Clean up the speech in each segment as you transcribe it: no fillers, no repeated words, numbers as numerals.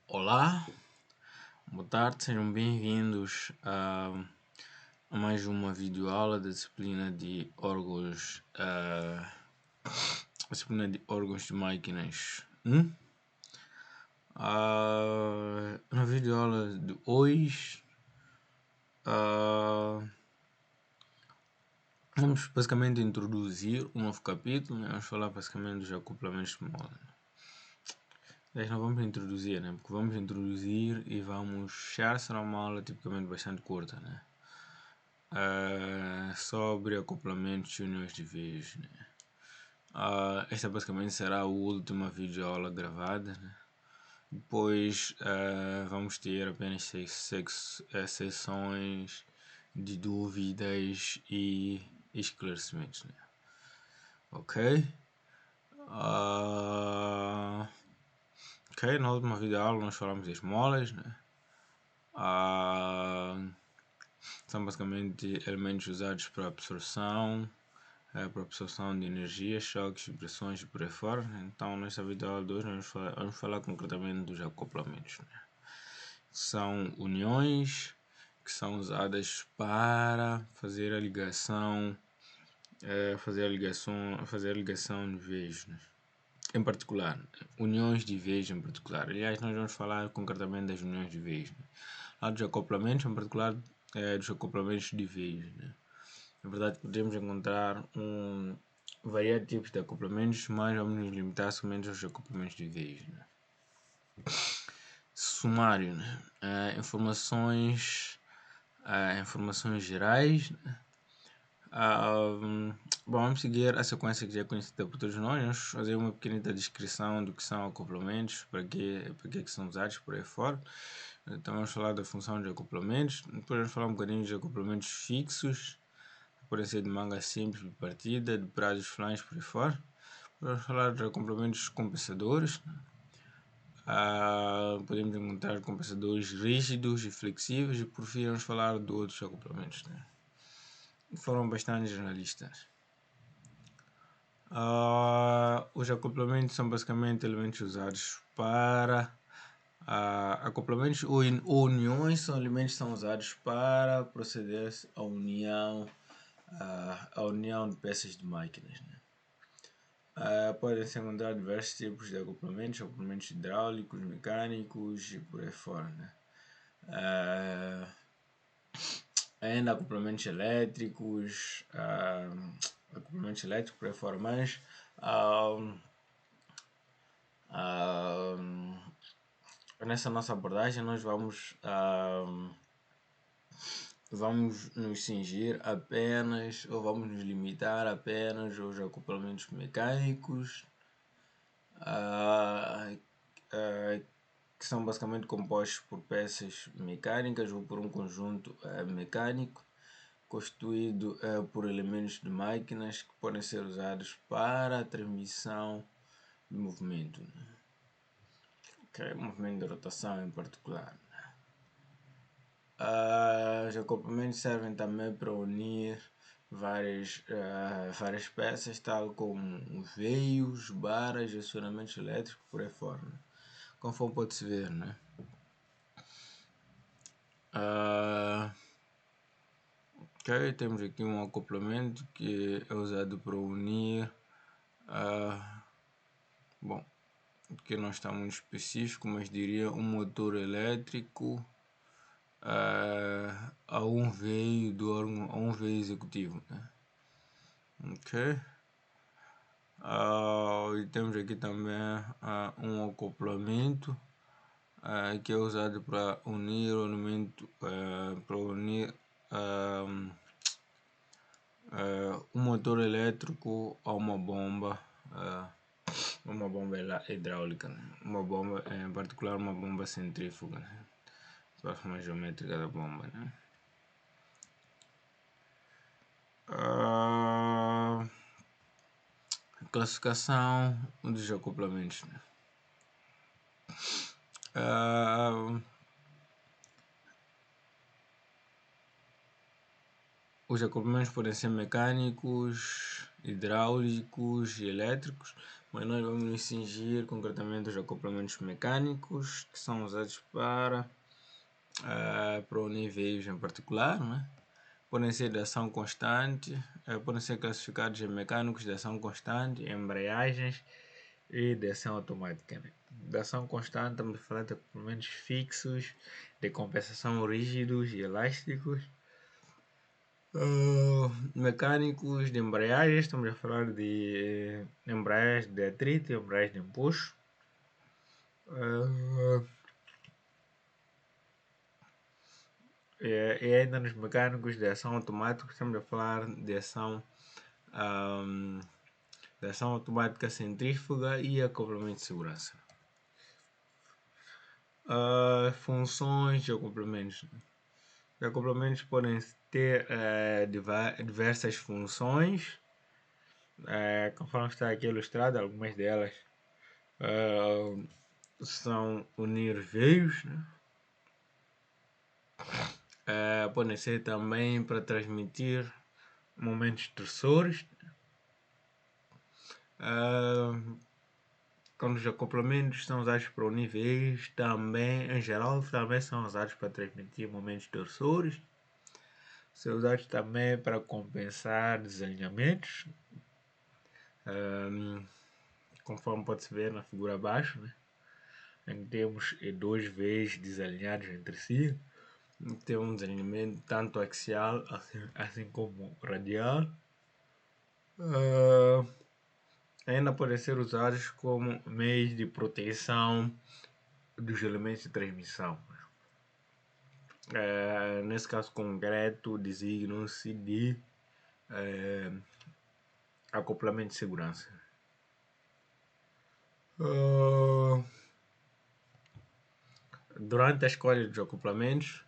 Olá, boa tarde, sejam bem-vindos a mais uma videoaula da disciplina de órgãos, disciplina de órgãos de máquinas 1. Na videoaula de hoje, vamos basicamente introduzir um novo capítulo, né? Vamos falar basicamente dos acoplamentos de mola. Nós não vamos introduzir, né? Porque vamos introduzir e vamos fechar, será uma aula tipicamente bastante curta, né? Sobre acoplamentos de uniões de veias, né? Esta basicamente será a última videoaula gravada, né? Depois vamos ter apenas sessões de dúvidas e esclarecimentos, né? Ok? Ok, na última videoaula nós falamos das molas, né? São basicamente elementos usados para absorção de energia, choques, vibrações e por aí fora. Então, nesta videoaula de hoje, nós vamos falar concretamente dos acoplamentos, né? São uniões que são usadas para fazer a ligação, fazer a ligação de veias, né? Em particular, uniões de veias em particular. Aliás, nós vamos falar concretamente das uniões de veias, né? Lá dos acoplamentos, em particular, dos acoplamentos de veias, né? Na verdade, podemos encontrar variados tipos de acoplamentos, mas vamos nos limitar somente aos acoplamentos de veias, né? Sumário, né? Informações gerais, né? Bom, vamos seguir a sequência que já é conhecida por todos nós. Vamos fazer uma pequenita descrição do que são acoplamentos, para que são usados por aí fora. Então vamos falar da função de acoplamentos. Depois vamos falar um bocadinho de acoplamentos fixos, podem ser de manga simples, de partida, de prazos flanges por aí fora. Vamos falar de acoplamentos compensadores. Podemos encontrar compensadores rígidos e flexíveis, e por fim vamos falar de outros acoplamentos, né? Foram bastante generalistas. Os acoplamentos são basicamente elementos usados para acoplamentos ou uniões são elementos que são usados para proceder à união de peças de máquinas, né? Podem-se encontrar diversos tipos de acoplamentos hidráulicos, mecânicos e por aí fora, né? Ainda acoplamentos elétricos, por aí fora, mas nessa nossa abordagem nós vamos nos cingir apenas, ou vamos nos limitar apenas aos acoplamentos mecânicos, que são basicamente compostos por peças mecânicas ou por um conjunto mecânico constituído por elementos de máquinas que podem ser usados para a transmissão de movimento, né? Okay, movimento de rotação em particular. Os acoplamentos servem também para unir várias peças, tal como veios, barras, acionamentos elétricos, por aí fora, né? Conforme pode-se ver, né? Ok, temos aqui um acoplamento que é usado para unir, bom, que não está muito específico, mas diria um motor elétrico a um veio do órgão, a um veio executivo, né? Ok. E temos aqui também um acoplamento que é usado para unir o elemento, um motor elétrico a uma bomba hidráulica, né? Uma bomba, em particular uma bomba centrífuga, né? Para a forma geométrica da bomba, né? Classificação dos acoplamentos, né? Os acoplamentos podem ser mecânicos, hidráulicos e elétricos. Mas nós vamos nos cingir concretamente aos acoplamentos mecânicos, que são usados para unir veículos em particular, né? Podem ser de ação constante, podem ser classificados em mecânicos de ação constante, embreagens e de ação automática. Né? De ação constante, estamos a falar de acoplamentos fixos, de compensação rígidos e elásticos. Mecânicos de embreagens, estamos a falar de embreagens de atrito e embreagens de empuxo. E ainda nos mecânicos de ação automática, estamos a falar de ação automática centrífuga e acoplamento de segurança. Funções de acoplamentos. Os acoplamentos podem ter diversas funções, conforme está aqui ilustrado, algumas delas são unir veios, né? Podem ser também para transmitir momentos estressores. Quando os acoplamentos são usados para unir veios, também, em geral, também são usados para transmitir momentos estressores. São usados também para compensar desalinhamentos, conforme pode-se ver na figura abaixo, né? Em que temos dois veios desalinhados entre si. Tem um desalinhamento tanto axial assim como radial. Ainda podem ser usados como meios de proteção dos elementos de transmissão. Nesse caso concreto, designam-se de acoplamento de segurança. Durante a escolha dos acoplamentos,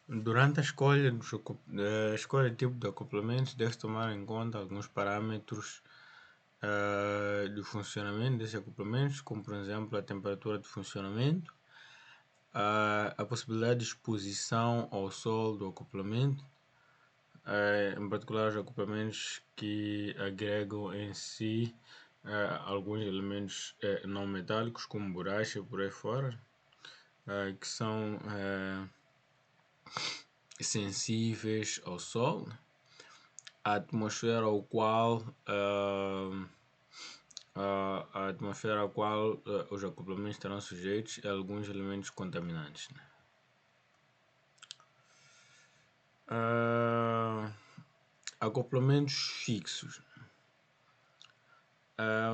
durante a escolha de tipo de acoplamentos, deve-se tomar em conta alguns parâmetros de funcionamento desses acoplamentos, como por exemplo a temperatura de funcionamento, a possibilidade de exposição ao sol do acoplamento, em particular os acoplamentos que agregam em si alguns elementos não metálicos, como borracha por aí fora, que são sensíveis ao sol, a atmosfera ao qual os acoplamentos estarão sujeitos a alguns elementos contaminantes. Né? Acoplamentos fixos.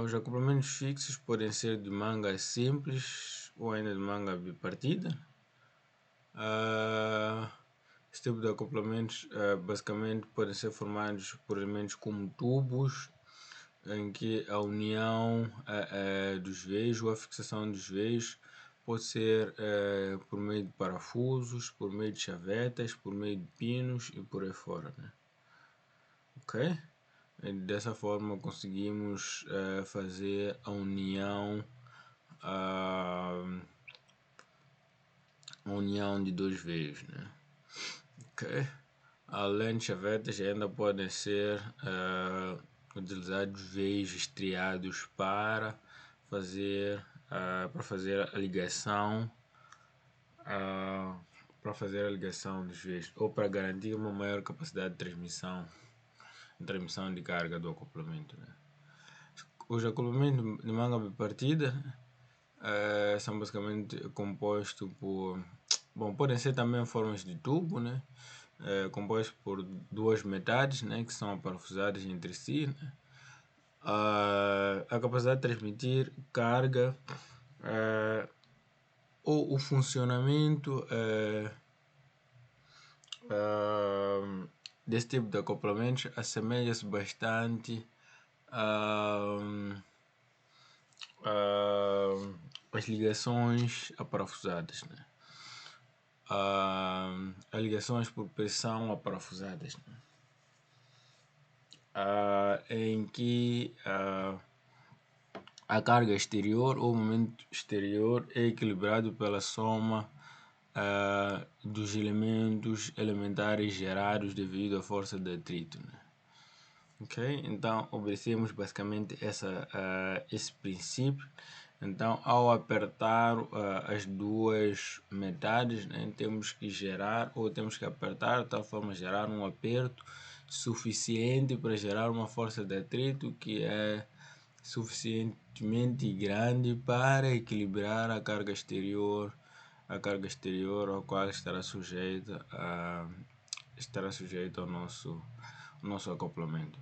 Os acoplamentos fixos podem ser de manga simples ou ainda de manga bipartida. Esse tipo de acoplamentos basicamente podem ser formados por elementos como tubos, em que a união dos veios ou a fixação dos veios pode ser por meio de parafusos, por meio de chavetas, por meio de pinos e por aí fora. Né? Ok? E dessa forma conseguimos fazer a união de dois veios. Né? Ok? Além de chavetas, ainda podem ser utilizados veios estriados para fazer a ligação dos veios ou para garantir uma maior capacidade de transmissão de carga do acoplamento. Né? Os acoplamentos de manga bipartida são basicamente compostos por... podem ser também formas de tubo, né? Compostos por duas metades, né? Que são aparafusadas entre si. Né? A capacidade de transmitir carga ou o funcionamento desse tipo de acoplamentos assemelha-se bastante às ligações aparafusadas, né? As ligações por pressão aparafusadas, né? Em que A carga exterior ou momento exterior é equilibrado pela soma dos elementos elementares gerados devido à força de atrito, né? Ok? Então, obedecemos basicamente esse princípio. Então, ao apertar as duas metades, né, temos que gerar ou temos que apertar de tal forma a gerar um aperto suficiente para gerar uma força de atrito que é suficientemente grande para equilibrar a carga exterior ao qual estará sujeita ao nosso acoplamento.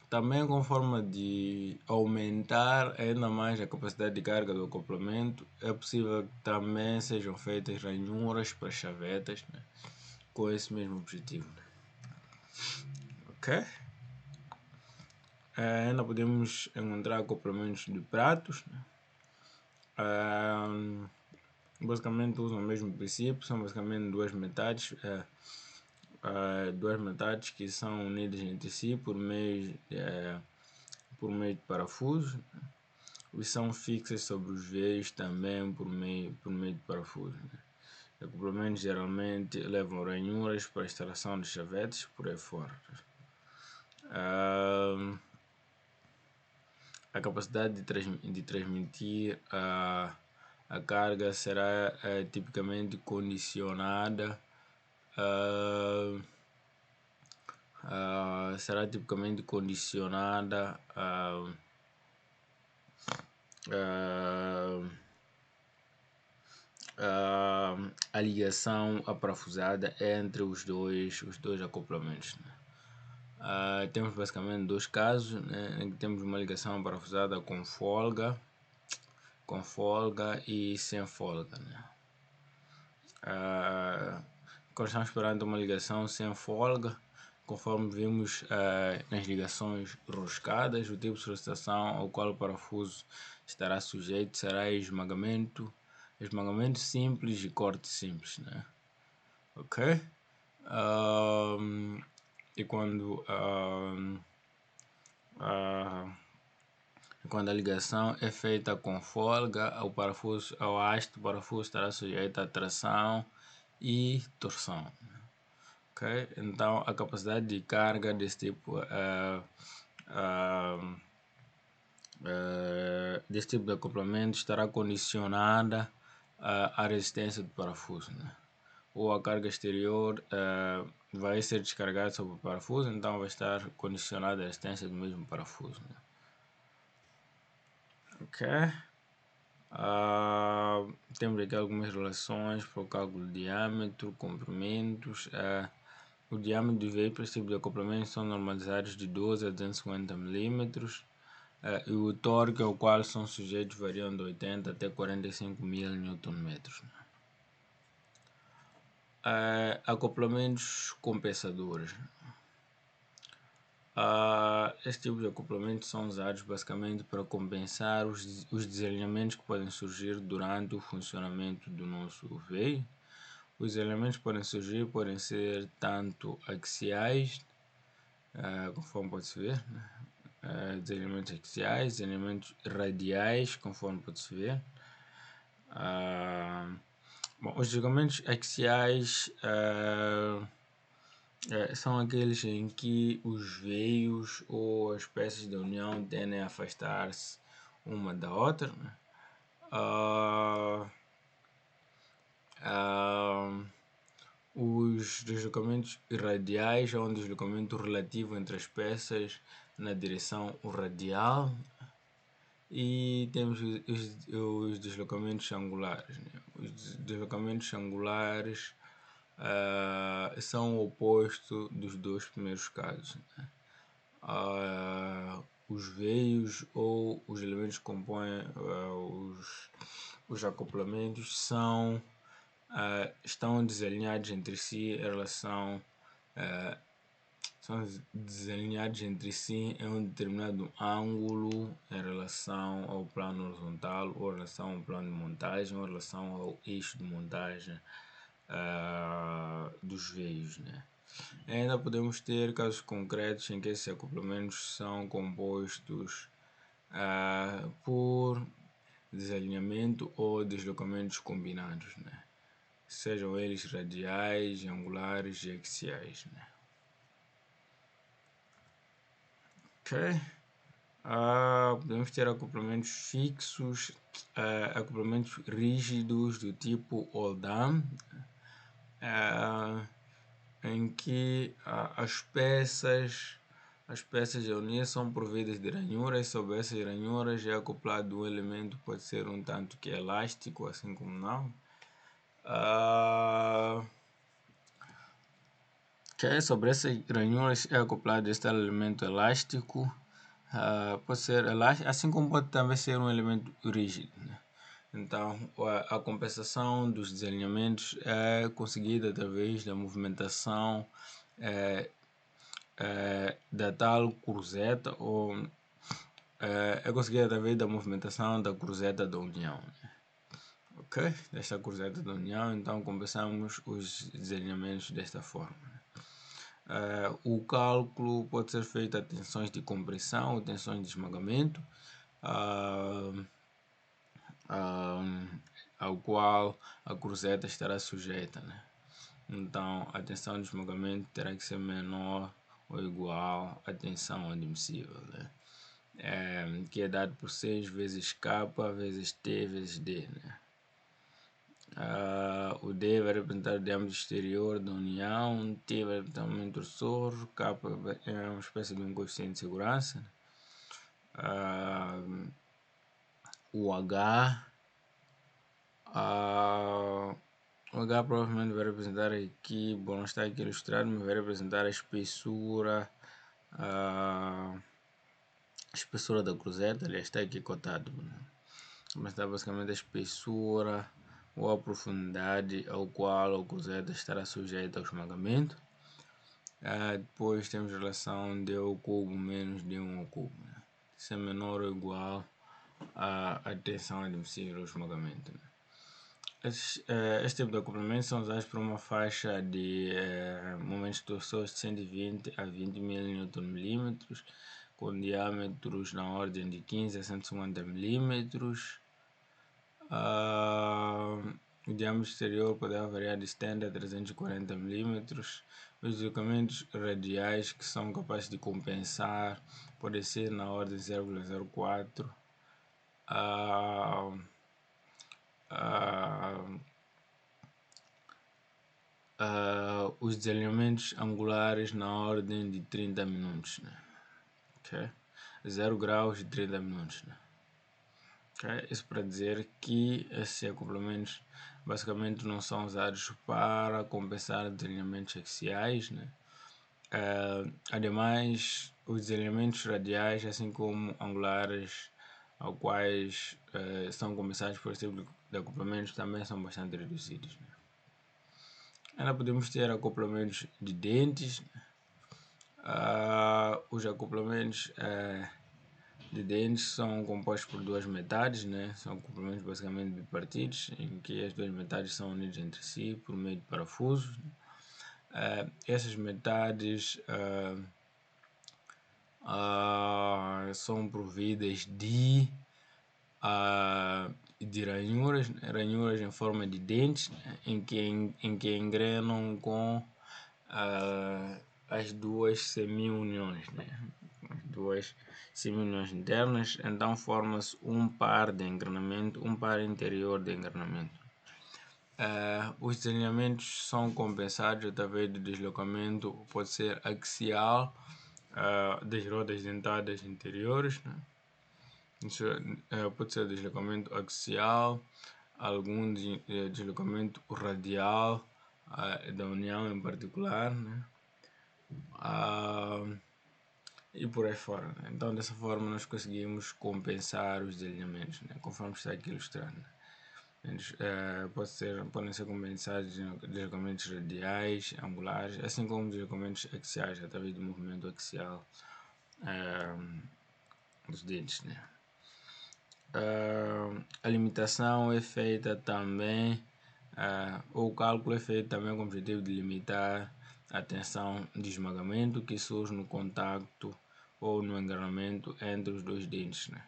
Também com forma de aumentar ainda mais a capacidade de carga do acoplamento, é possível que também sejam feitas ranhuras para chavetas, né, com esse mesmo objetivo. Ok? Ainda podemos encontrar acoplamentos de pratos, né? Basicamente usam o mesmo princípio, são basicamente duas metades que são unidas entre si por meio de parafusos, e são fixas sobre os veios também por meio de parafusos, né? Acoplamentos geralmente levam ranhuras para a instalação de chavetes por aí fora. A capacidade de transmitir a carga será tipicamente condicionada a ligação aparafusada entre os dois acoplamentos, né? Temos basicamente dois casos, né, em que temos uma ligação parafusada com folga e sem folga, né? Quando estamos perante uma ligação sem folga, conforme vimos nas ligações roscadas, o tipo de solicitação ao qual o parafuso estará sujeito será esmagamento simples e corte simples, né? Ok? E quando a ligação é feita com folga, ao haste do parafuso estará sujeito a tração e torção. Ok? Então, a capacidade de carga desse tipo de acoplamento estará condicionada à resistência do parafuso, né? Ou a carga exterior vai ser descarregada sobre o parafuso, então vai estar condicionada à resistência do mesmo parafuso, né? Ok? Temos aqui algumas relações para o cálculo de diâmetro, comprimentos. O diâmetro do veio para esse tipo de acoplamento são normalizados de 12 a 250 mm. E o torque ao qual são sujeitos variam de 80 até 45 Nm. Acoplamentos compensadores. Este tipo de acoplamentos são usados basicamente para compensar os desalinhamentos que podem surgir durante o funcionamento do nosso veio. Os desalinhamentos podem ser tanto axiais, conforme pode-se ver, né? Desalinhamentos axiais, desalinhamentos radiais, conforme pode-se ver. Os desalinhamentos axiais são aqueles em que os veios ou as peças de união tendem a afastar-se uma da outra, né? Os deslocamentos radiais é um deslocamento relativo entre as peças na direção radial, e temos os deslocamentos angulares, né? Os deslocamentos angulares são o oposto dos dois primeiros casos, né? Os veios ou os elementos que compõem os acoplamentos estão desalinhados entre si em um determinado ângulo em relação ao plano horizontal, ou em relação ao plano de montagem, ou em relação ao eixo de montagem dos veios, né? Ainda podemos ter casos concretos em que esses acoplamentos são compostos por desalinhamento ou deslocamentos combinados, né? Sejam eles radiais, angulares e axiais, né? Ok? Podemos ter acoplamentos fixos, acoplamentos rígidos do tipo Oldham, em que as peças a unir são providas de ranhuras. Sobre essas ranhuras é acoplado um elemento, pode ser um tanto que elástico, assim como não. Sobre essas ranhuras é acoplado este elemento elástico. Pode ser elástico, assim como pode também ser um elemento rígido, né? Então, a compensação dos desalinhamentos é conseguida através da movimentação da tal cruzeta, ou é conseguida através da movimentação da cruzeta da união, né? Ok? Desta cruzeta da união, então compensamos os desalinhamentos desta forma, né? O cálculo pode ser feito a tensões de compressão ou tensões de esmagamento, ao qual a cruzeta estará sujeita, né? Então, a tensão de esmagamento terá que ser menor ou igual à tensão admissível, né? Que é dado por 6 vezes K vezes T vezes D, né? O D vai representar o diâmetro exterior da união, T vai representar o momento torçor, K é uma espécie de um coeficiente de segurança, né? O H, o H provavelmente vai representar aqui, bom, não está aqui ilustrado, mas vai representar a espessura da cruzeta. Aliás, está aqui cotado, né? Mas está basicamente a espessura ou a profundidade ao qual a cruzeta estará sujeita ao esmagamento. Depois temos a relação d ao cubo menos d1 ao cubo, né? Se é menor ou igual à tensão admissível ao esmagamento, né? Este tipo de acoplamento são usados por uma faixa de momentos torções de 120 a 20 mil Nm, com diâmetros na ordem de 15 a 150 mm. O diâmetro exterior poderá variar de 70 a 340 mm. Os deslocamentos radiais que são capazes de compensar podem ser na ordem de 0,04. Os desalinhamentos angulares na ordem de 30 minutos, né? Okay? 0 graus de 30 minutos, né? Okay? Isso para dizer que esses acoplamentos basicamente não são usados para compensar desalinhamentos axiais, né? Ademais, os desalinhamentos radiais, assim como angulares, ao quais são compensados por esse tipo de acoplamentos, também são bastante reduzidos, né? Ainda podemos ter acoplamentos de dentes. Os acoplamentos de dentes são compostos por duas metades, né? São acoplamentos basicamente bipartidos, em que as duas metades são unidas entre si por meio de parafusos. Essas metades são providas de ranhuras em forma de dentes, né? em que engrenam com as duas semi-uniões, né? As duas semi-uniões internas. Então forma-se um par de engrenamento, um par interior de engrenamento. Os desalinhamentos são compensados através do deslocamento, pode ser axial, das rodas dentadas interiores, né? Isso pode ser deslocamento axial, algum deslocamento radial da união em particular, né? E por aí fora, né? Então dessa forma nós conseguimos compensar os desalinhamentos, né? Conforme está aqui ilustrado, né? Eles podem ser compensados deslocamentos radiais, angulares, assim como deslocamentos axiais através do movimento axial dos dentes, né? A limitação é feita também, o cálculo é feito também com o objetivo de limitar a tensão de esmagamento que surge no contacto ou no engrenamento entre os dois dentes, né?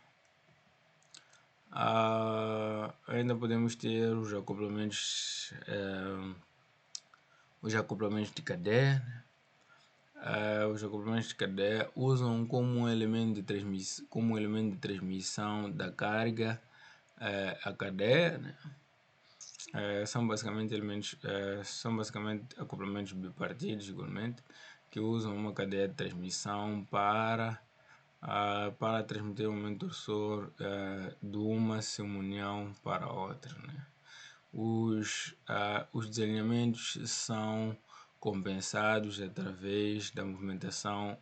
Ainda podemos ter os acoplamentos de cadeia, né? Os acoplamentos de cadeia usam como elemento de transmissão da carga a cadeia, né? São basicamente acoplamentos bipartidos, igualmente, que usam uma cadeia de transmissão para transmitir o momento torsor de uma semunião para a outra, né? Os desalinhamentos são compensados através da movimentação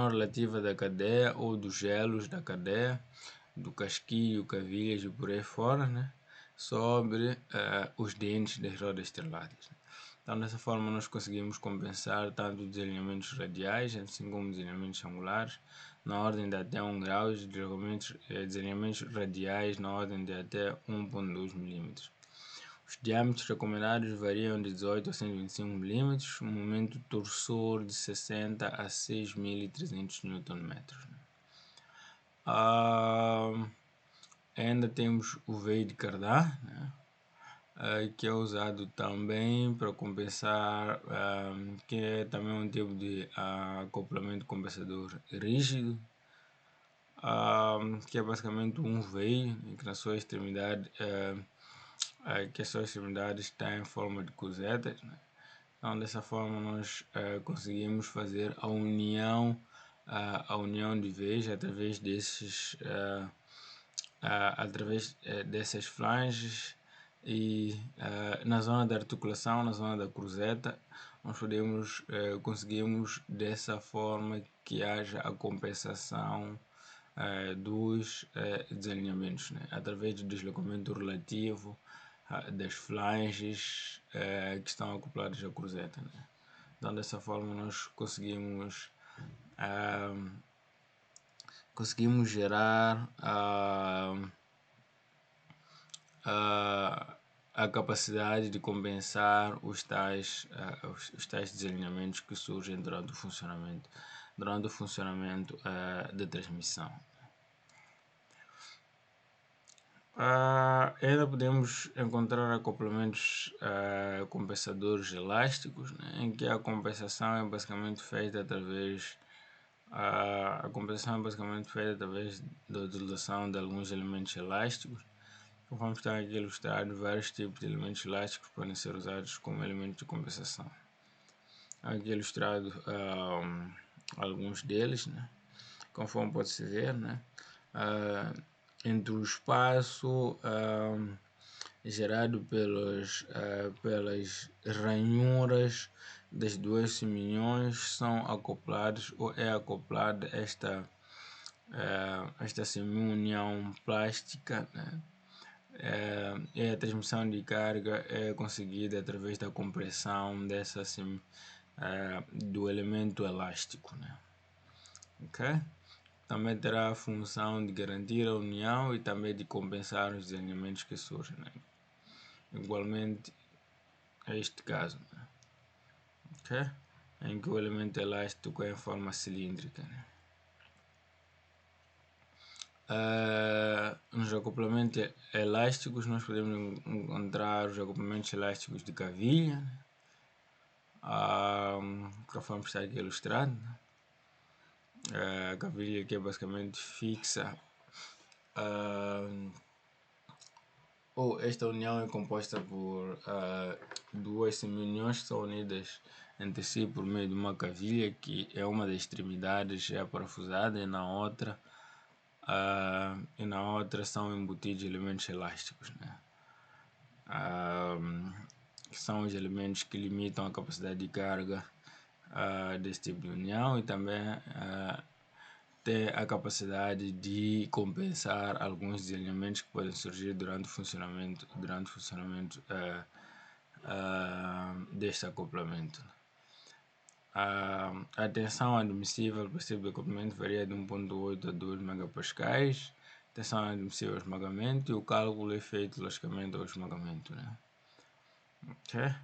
relativa da cadeia ou dos gelos da cadeia, do casquilho, cavilhas e por aí fora, né? Sobre os dentes das rodas estreladas. Então, dessa forma, nós conseguimos compensar tanto os desalinhamentos radiais, assim como os desalinhamentos angulares, na ordem de até 1 grau, e os desalinhamentos radiais na ordem de até 1,2 mm. Os diâmetros recomendados variam de 18 a 125 mm, um momento torsor de 60 a 6.300 Nm. Ainda temos o veio de Cardan, né? Que é usado também para compensar, que é também um tipo de acoplamento compensador rígido, que é basicamente um veio que na sua extremidade está em forma de cosetas, né? Então, dessa forma nós conseguimos fazer a união de veios através dessas flanges e na zona da articulação, na zona da cruzeta, nós conseguimos dessa forma que haja a compensação dos desalinhamentos, né? Através do deslocamento relativo das flanges que estão acopladas à cruzeta, né? Então, dessa forma nós conseguimos gerar a capacidade de compensar os tais desalinhamentos que surgem durante o funcionamento da transmissão. Ainda podemos encontrar acoplamentos compensadores elásticos, né, em que a compensação é basicamente feita através da utilização de alguns elementos elásticos. Conforme está aqui ilustrado, vários tipos de elementos elásticos podem ser usados como elementos de compensação. Aqui ilustrado alguns deles, né? Conforme pode-se ver, né? Entre o espaço gerado pelas ranhuras das duas seminhões são acoplados ou é acoplada esta semi-união plástica, né? E a transmissão de carga é conseguida através da compressão do elemento elástico, né? Okay? Também terá a função de garantir a união e também de compensar os desalinhamentos que surgem, né? Igualmente é este caso, né? Okay? Em que o elemento elástico é em forma cilíndrica, né? Nos acoplamentos elásticos nós podemos encontrar os acoplamentos elásticos de cavilha, né? Conforme está aqui ilustrado, né? A cavilha que é basicamente fixa ou esta união é composta por duas semi-uniões que são unidas entre si por meio de uma cavilha que é uma das extremidades é parafusada e na outra são embutidos elementos elásticos, né? Que são os elementos que limitam a capacidade de carga desse tipo de união e também tem a capacidade de compensar alguns desalinhamentos que podem surgir durante o funcionamento deste acoplamento. A tensão admissível para esse tipo de acoplamento varia de 1,8 a 2 megapascais. Tensão admissível ao esmagamento e o cálculo é feito logicamente ao esmagamento, né? Okay?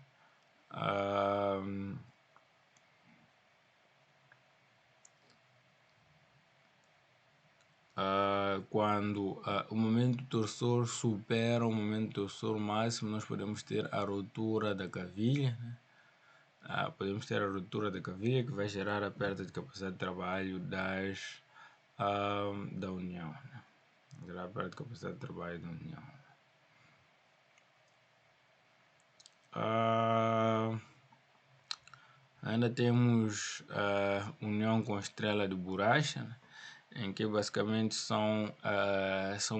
quando o momento torsor supera o momento torsor máximo, nós podemos ter a ruptura da cavilha, né? Podemos ter a ruptura da cavilha, que vai gerar a perda de capacidade de trabalho da união, né? Gerar a perda de capacidade de trabalho da união. Ainda temos a união com a estrela de borracha, né? Em que basicamente são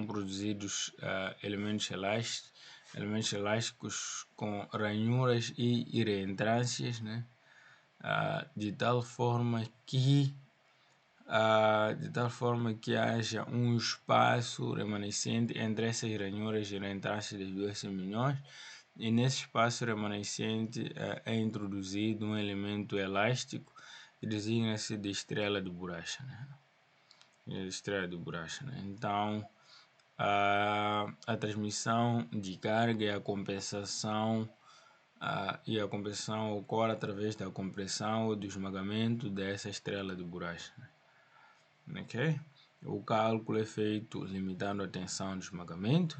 produzidos elementos elásticos com ranhuras e reentrâncias, né? De tal forma que haja um espaço remanescente entre essas ranhuras e reentrâncias das duas semilhões, e nesse espaço remanescente é introduzido um elemento elástico que designa-se de estrela de borracha, né? Então, a transmissão de carga e a compensação ocorre através da compressão ou do esmagamento dessa estrela de borracha, né? Ok? O cálculo é feito limitando a tensão de esmagamento,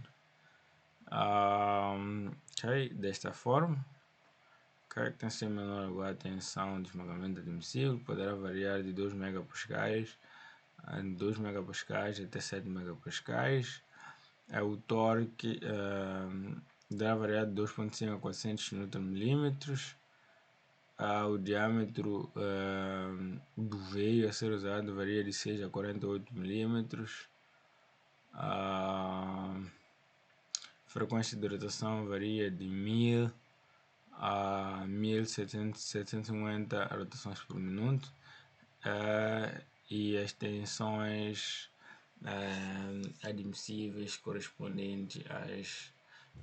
ok? Desta forma. A tensão menor igual a tensão de esmagamento admissível poderá variar de 2 megapascais até 7 megapascais. O torque deverá variar de 2,5 a 400 Nm. O diâmetro do veio a ser usado varia de 6 a 48 mm. A frequência de rotação varia de 1000 a 1750 rotações por minuto, e as tensões admissíveis correspondentes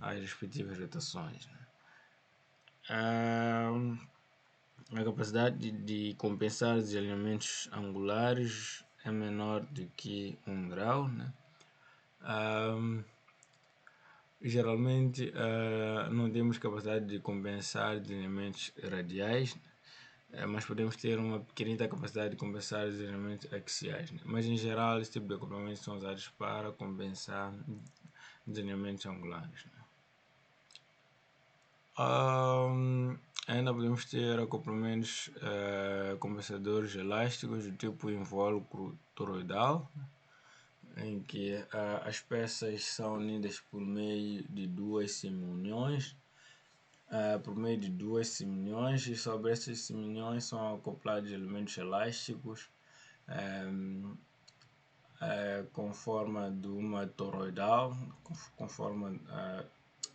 às respectivas rotações, né? A capacidade de compensar os alinhamentos angulares é menor do que 1 grau, né? Geralmente não temos capacidade de compensar desalinhamentos radiais, né? Mas podemos ter uma pequenina capacidade de compensar os desalinhamentos axiais, né? Mas em geral esse tipo de acoplamentos são usados para compensar desalinhamentos angulares, né? Ainda podemos ter acoplamentos compensadores elásticos do tipo invólucro toroidal, em que as peças são unidas por meio de duas semi-uniões, e sobre essas semi-uniões são acoplados elementos elásticos com forma de uma toroidal,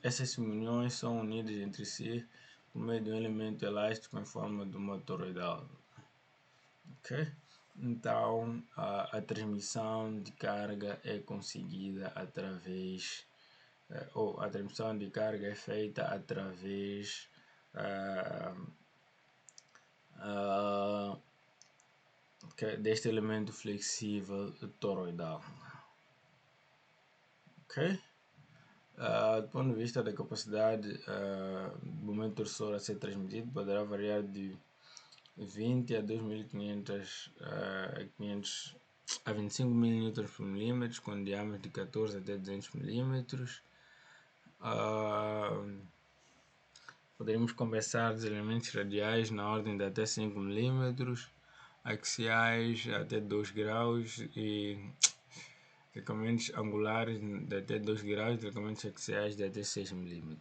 essas semi-uniões são unidas entre si por meio de um elemento elástico em forma de uma toroidal. Ok? Então, a transmissão de carga é conseguida através, ou a transmissão de carga é feita através deste elemento flexível toroidal. Ok? Do ponto de vista da capacidade do momento torsor a ser transmitido, poderá variar de 20 a 2.500 a 25 mil Nm com diâmetro de 14 até 200 mm. Poderemos compensar os elementos radiais na ordem de até 5 mm, axiais até 2 graus e tratamentos angulares de até 2 graus e tratamentos axiais de até 6 mm.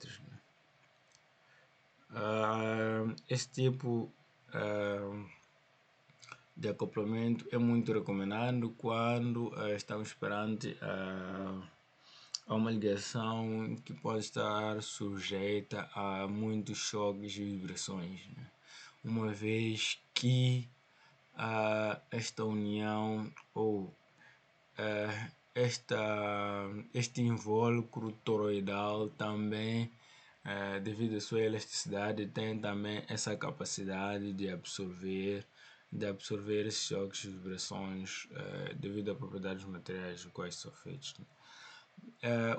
Esse tipo de acoplamento é muito recomendado quando estamos perante a uma ligação que pode estar sujeita a muitos choques e vibrações, né? Uma vez que esta união ou este invólucro toroidal também, devido à sua elasticidade, tem também essa capacidade de absorver esses choques e vibrações devido a propriedades materiais dos quais são feitos, né?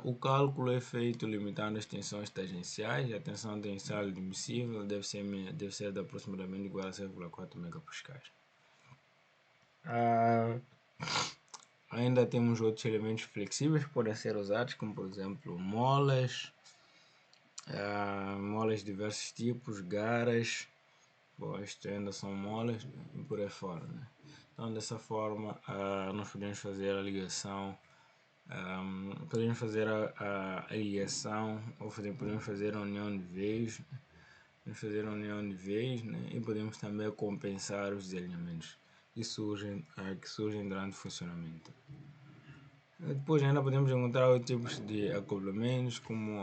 O cálculo é feito limitando as tensões tangenciais. A tensão tangencial admissível deve ser de aproximadamente igual a 0,4 megapascais. ainda temos outros elementos flexíveis que podem ser usados, como por exemplo molas, molas de diversos tipos, garas. Bom, isto ainda são molas, né? E por aí fora, né? Então dessa forma nós podemos fazer a ligação, podemos fazer a ligação, ou podemos fazer a união de veios, né? Podemos fazer a união de veios, né? E podemos também compensar os desalinhamentos que surgem durante o funcionamento. Depois ainda podemos encontrar outros tipos de acoplamentos, como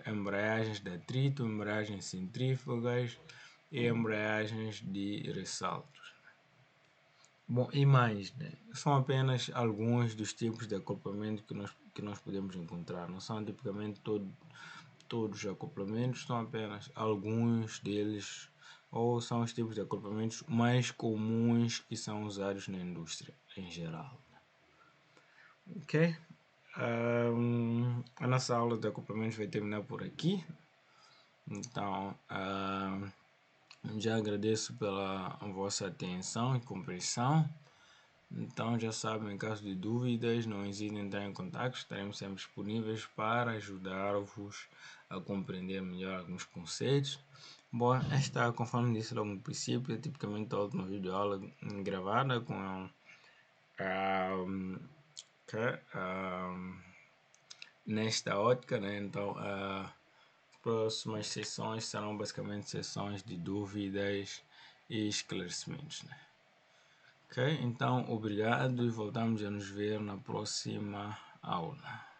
embreagens de atrito, embreagens centrífugas e embreagens de ressaltos. Bom, e mais, né? São apenas alguns dos tipos de acoplamento que nós podemos encontrar. Não são tipicamente todos os acoplamentos, são apenas alguns deles, ou são os tipos de acoplamentos mais comuns que são usados na indústria em geral. Ok? A nossa aula de acoplamentos vai terminar por aqui. Então, já agradeço pela vossa atenção e compreensão. Então, já sabem, em caso de dúvidas, não hesitem em entrar em contato. Estaremos sempre disponíveis para ajudar-vos a compreender melhor alguns conceitos. Bom, esta, conforme disse logo no princípio, é tipicamente a última videoaula gravada com nesta ótica, né? Então, próximas sessões serão basicamente sessões de dúvidas e esclarecimentos, né? Ok? Então, obrigado e voltamos a nos ver na próxima aula.